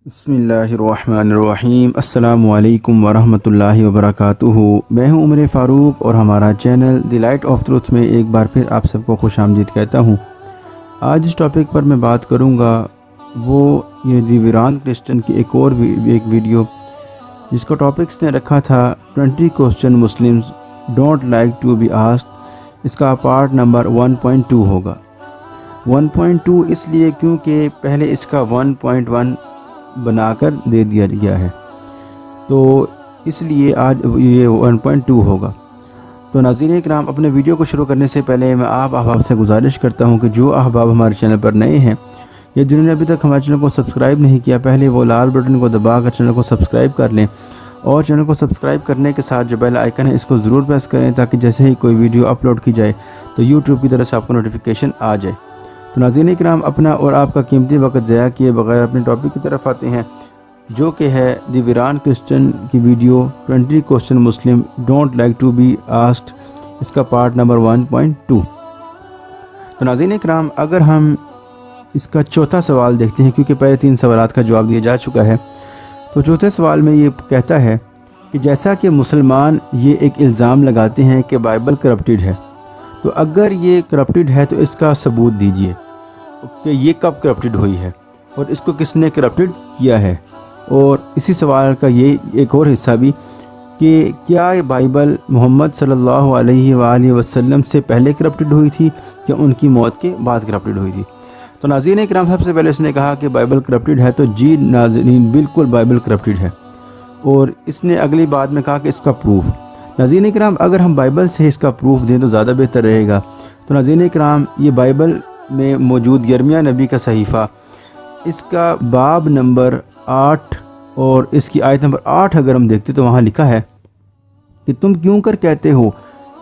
बिस्मिल्लाहिर्रहमानिर्रहीम। अस्सलामु अलैकुम वरहमतुल्लाहि वबरकातुहू। मैं हूं उमर फ़ारूक और हमारा channel the light of truth में एक बार फिर आप सबको खुश आमदीद कहता हूं। आज इस टॉपिक पर मैं बात करूंगा वो ये वीरान क्रिश्चियन की एक वीडियो जिसका टॉपिक्स ने रखा था 20 question Muslims don't like to be asked. इसका पार्ट नंबर 1.2 होगा। 1.2 इसलिए क्योंकि पहले इसका 1.1 बनाकर दे दिया गया है, तो इसलिए आज ये 1.2 होगा। तो नाज़रीन इकराम, अपने वीडियो को शुरू करने से पहले मैं आप अहबाब से गुजारिश करता हूं कि जो अहबाब हमारे चैनल पर नए हैं या जिन्होंने अभी तक हमारे चैनल को सब्सक्राइब नहीं किया, पहले वो लाल बटन को दबाकर चैनल को सब्सक्राइब कर लें और चैनल को सब्सक्राइब करने के साथ जो बेल आइकन है इसको ज़रूर प्रेस करें ताकि जैसे ही कोई वीडियो अपलोड की जाए तो यूट्यूब की तरफ से आपको नोटिफिकेशन आ जाए। तो नाज़रीन इकराम, अपना और आपका कीमती वक्त ज़ाया किए बगैर अपने टॉपिक की तरफ आते हैं, जो कि है द वीरान क्रिश्चियन की video 20 question Muslim don't like to be asked. इसका पार्ट नंबर 1.2। तो नाज़रीन इकराम, अगर हम इसका चौथा सवाल देखते हैं, क्योंकि पहले 3 सवालात का जवाब दिया जा चुका है, तो चौथे सवाल में ये कहता है कि जैसा कि मुसलमान ये एक इल्ज़ाम लगाते हैं कि बाइबल करप्टेड है, तो अगर ये करप्टेड है तो इसका सबूत दीजिए कि ये कब करप्टेड हुई है और इसको किसने करप्टेड किया है। और इसी सवाल का ये एक और हिस्सा भी कि क्या ये बाइबल मोहम्मद सल्लल्लाहु अलैहि वसल्लम से पहले करप्टेड हुई थी या उनकी मौत के बाद करप्टेड हुई थी। तो नाज़रीन इकराम, सबसे पहले इसने कहा कि बाइबल करप्टेड है, तो जी नाज़रीन बिल्कुल बाइबल करप्टेड है। और इसने अगली बात में कहा कि इसका प्रूफ। नाज़रीन इकराम, अगर हम बाइबल से इसका प्रूफ दें तो ज़्यादा बेहतर रहेगा। तो नाज़रीन इकराम, ये बाइबल में मौजूद यिर्मयाह नबी का सहीफ़ा, इसका बाब नंबर 8 और इसकी आयत नंबर 8 अगर हम देखते तो वहाँ लिखा है कि तुम क्यों कर कहते हो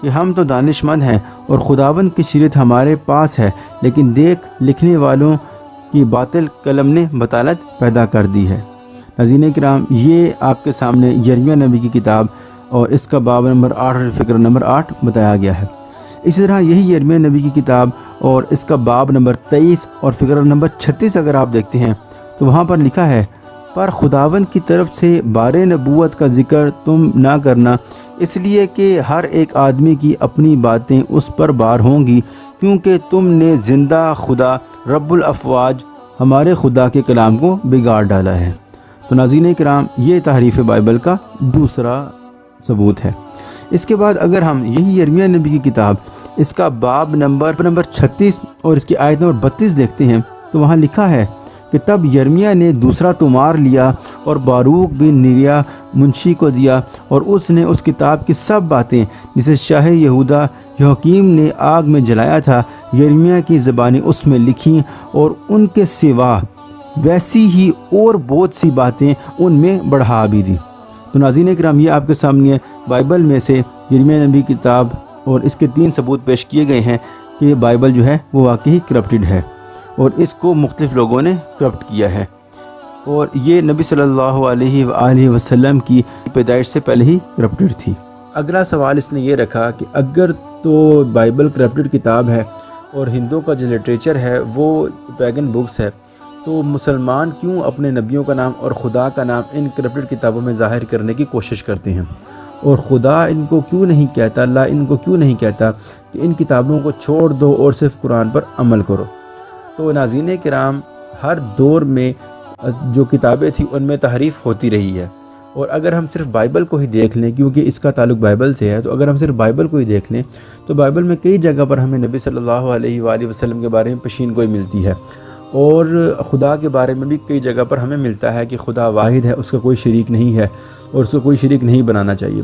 कि हम तो दानिशमंद हैं और खुदाबंद की शरीयत हमारे पास है, लेकिन देख लिखने वालों की बातिल कलम ने बतालत पैदा कर दी है। नाज़रीन इकराम, ये आपके सामने यिर्मयाह नबी की किताब और इसका बाब नंबर 8 और फ़िक्र नंबर 8 बताया गया है। इसी तरह यही यिर्मयाह नबी की किताब और इसका बाब नंबर 23 और फ़िक्र नंबर 36 अगर आप देखते हैं तो वहाँ पर लिखा है, पर खुदावंद की तरफ से बारे नबूवत का जिक्र तुम ना करना, इसलिए कि हर एक आदमी की अपनी बातें उस पर बार होंगी, क्योंकि तुमने ज़िंदा खुदा रब्बुल अफ़वाज हमारे खुदा के कलाम को बिगाड़ डाला है। तो नाज़रीन किराम, ये तहरीफ़ बाइबल का दूसरा सबूत है। इसके बाद अगर हम यही यिर्मयाह नबी की किताब इसका बाब नंबर 36 और इसकी आयत नंबर 32 देखते हैं तो वहाँ लिखा है कि तब यिर्मयाह ने दूसरा तुमार लिया और बारूक बिन निरिया मुंशी को दिया, और उसने उस किताब की सब बातें जिसे शाह यहूदा यहोकीम ने आग में जलाया था यिर्मयाह की ज़बानी उसमें लिखीं, और उनके सिवा वैसी ही और बहुत सी बातें उनमें बढ़ा भी दी। तो नाज़रीन इकराम, ये आपके सामने बाइबल में से यिर्मयाह नबी की किताब और इसके 3 सबूत पेश किए गए हैं कि ये बाइबल जो है वो वाकई करप्टेड है और इसको मुख्तलिफ लोगों ने करप्ट किया है, और ये नबी सल्लल्लाहु अलैहि वसल्लम की पैदाइश से पहले ही करप्टेड थी। अगला सवाल इसने ये रखा कि अगर तो बाइबल करप्टेड किताब है और हिंदुओं का जो लिटरेचर है वो पैगन बुक्स है, तो मुसलमान क्यों अपने नबियों का नाम और खुदा का नाम इन करप्टेड किताबों में ज़ाहिर करने की कोशिश करते हैं, और खुदा इनको क्यों नहीं कहता, अल्लाह इनको क्यों नहीं कहता कि इन किताबों को छोड़ दो और सिर्फ कुरान पर अमल करो। तो नाज़रीन किराम, हर दौर में जो किताबें थी उनमें तहरीफ़ होती रही है, और अगर हम सिर्फ बाइबल को ही देख लें, क्योंकि इसका ताल्लुक बाइबल से है, तो अगर हम सिर्फ बाइबल को ही देख लें तो बाइबल में कई जगह पर हमें नबी सल्लल्लाहु अलैहि वसल्लम के बारे में पेशीन गोई मिलती है, और खुदा के बारे में भी कई जगह पर हमें मिलता है कि खुदा वाहिद है, उसका कोई शरीक नहीं है और उसको कोई शरीक नहीं बनाना चाहिए।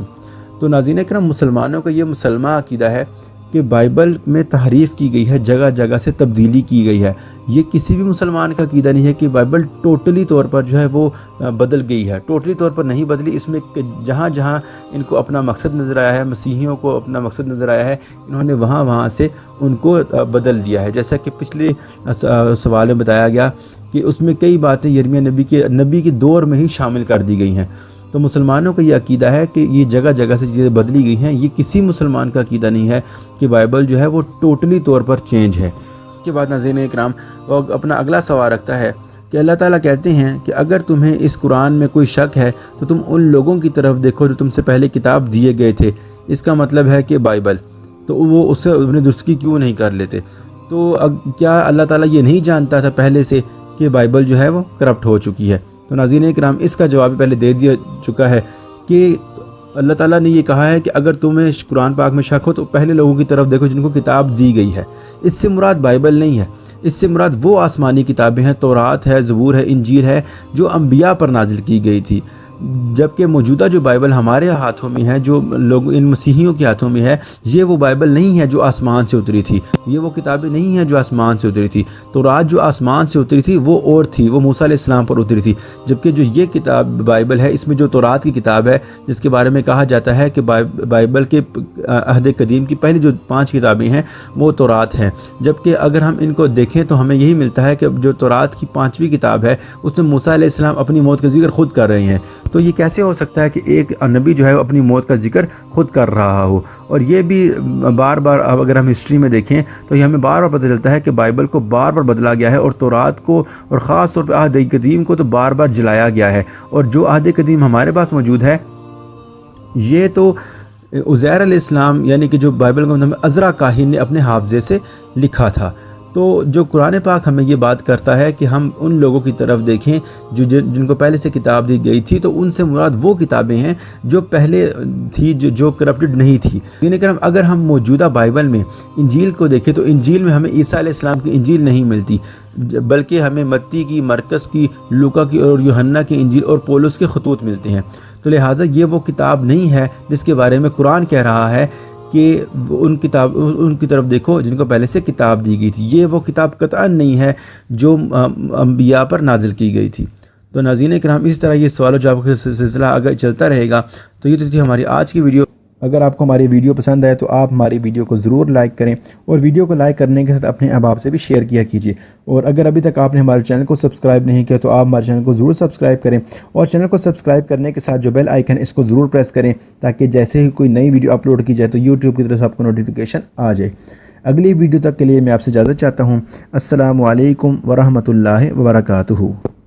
तो नाज़रीन इकराम, मुसलमानों का ये मुसलमान अकीदा है कि बाइबल में तहरीफ़ की गई है, जगह जगह से तब्दीली की गई है। ये किसी भी मुसलमान का अकीदा नहीं है कि बाइबल टोटली तौर पर जो है वो बदल गई है। टोटली तौर पर नहीं बदली, इसमें जहाँ जहाँ इनको अपना मकसद नज़र आया है, मसीहियों को अपना मकसद नज़र आया है, इन्होंने वहाँ वहाँ से उनको बदल दिया है। जैसा कि पिछले सवाल में बताया गया कि उसमें कई बातें यिर्मयाह नबी के दौर में ही शामिल कर दी गई हैं। तो मुसलमानों का ये अकीदा है कि ये जगह जगह से चीज़ें बदली गई हैं। ये किसी मुसलमान का अकीदा नहीं है कि बाइबल जो है वो टोटली तौर पर चेंज है। के बाद नाज़रीन इकराम वो अपना अगला सवाल रखता है کہ اللہ تعالیٰ کہتے ہیں کہ اگر تمہیں اس قرآن میں کوئی شک ہے تو تم ان لوگوں کی طرف دیکھو جو تم سے پہلے کتاب دیے گئے تھے، اس کا مطلب ہے کہ بائبل، تو وہ اس سے اپنی درستگی کیوں نہیں کر لیتے؟ تو کیا اللہ تعالیٰ یہ نہیں جانتا تھا پہلے سے کہ بائبل جو ہے وہ کرپٹ ہو چکی ہے؟ تو ناظرین کرام، اس کا جواب پہلے دے دیا چکا ہے کہ اللہ تعالیٰ نے یہ کہا ہے کہ اگر تمہیں قرآن پاک میں شک ہو تو پہلے لوگوں کی طرف دیکھو جن کو کتاب دی گئی ہے۔ اس سے مراد بائبل نہیں ہے، اس سے مراد وہ آسمانی کتابیں ہیں، تورات ہے، زبور ہے، انجیل ہے، جو انبیاء پر نازل کی گئی تھی، جبکہ موجودہ جو بائبل ہمارے ہاتھوں میں ہے، جو لوگ ان مسیحیوں کے ہاتھوں میں ہے، یہ وہ بائبل نہیں ہے جو آسمان سے اتری تھی، یہ وہ کتابیں نہیں ہیں جو آسمان سے اتری تھی۔ تورات جو آسمان سے اتری تھی وہ اور تھی، وہ موسیٰ علیہ السلام پر اتری تھی، جبکہ جو یہ کتاب بائبل ہے، اس میں جو تورات کی کتاب ہے، جس کے بارے میں کہا جاتا ہے کہ بائبل کے عہد قدیم کی پہلی جو 5 کتابیں ہیں وہ تورات ہیں، جبکہ اگر ہم ان کو دیکھیں تو ہمیں یہی ملتا ہے کہ جو تورات کی 5ویں کتاب ہے اس میں موسیٰ علیہ السلام اپنی موت کا ذکر خود کر رہے ہیں۔ تو یہ کیسے ہو سکتا ہے کہ ایک نبی جو ہے وہ اپنی موت کا ذکر خود کر رہا ہو؟ اور یہ بھی بار بار اگر ہم ہسٹری میں دیکھیں تو یہ ہمیں بار بار پتہ چلتا ہے کہ بائبل کو بار بار بدلا گیا ہے، اور تورات کو اور خاص طور پہ عہد قدیم کو تو بار بار جلایا گیا ہے، اور جو عہد قدیم ہمارے پاس موجود ہے یہ تو عزیر علیہ السلام یعنی کہ جو بائبل کا نام عزرا کاہن نے اپنے حافظے سے لکھا تھا۔ تو جو قرآن پاک ہمیں یہ بات کرتا ہے کہ ہم ان لوگوں کی طرف دیکھیں جن کو پہلے سے کتاب دی گئی تھی، تو ان سے مراد وہ کتابیں ہیں جو پہلے تھی، جو کرپٹڈ نہیں تھی۔ یعنی کہ اگر ہم موجودہ بائبل میں انجیل کو دیکھیں تو انجیل میں ہمیں عیسیٰ علیہ السلام کی انجیل نہیں ملتی، بلکہ ہمیں متی کی، مرکز کی، لوکا کی اور یوحنا کی انجیل اور پولس کے خطوط ملتے ہیں۔ تو لہٰذا یہ وہ کتاب نہیں ہے جس کے بارے میں قرآن کہہ رہا ہے کہ ان کی طرف دیکھو جن کو پہلے سے کتاب دی گئی تھی۔ یہ وہ کتاب قطعاً نہیں ہے جو انبیاء پر نازل کی گئی تھی۔ تو ناظرین کرام، اس طرح یہ سوال و جواب کا سلسلہ اگر چلتا رہے گا۔ تو یہ تو تھی ہماری آج کی ویڈیو۔ اگر آپ کو ہماری ویڈیو پسند آئے تو آپ ہماری ویڈیو کو ضرور لائک کریں، اور ویڈیو کو لائک کرنے کے ساتھ اپنے احباب سے بھی شیئر کیا کیجیے، اور اگر ابھی تک آپ نے ہمارے چینل کو سبسکرائب نہیں کیا تو آپ ہمارے چینل کو ضرور سبسکرائب کریں، اور چینل کو سبسکرائب کرنے کے ساتھ جو بیل آئیکن ہے اس کو ضرور پریس کریں، تاکہ جیسے ہی کوئی نئی ویڈیو اپلوڈ کی جائے تو یوٹیوب کی طرف سے آپ کو نوٹیفیکیشن آ جائے۔ اگلی ویڈیو تک کے لیے میں آپ سے اجازت چاہتا ہوں۔ السلام علیکم ورحمۃ اللہ وبرکاتہ۔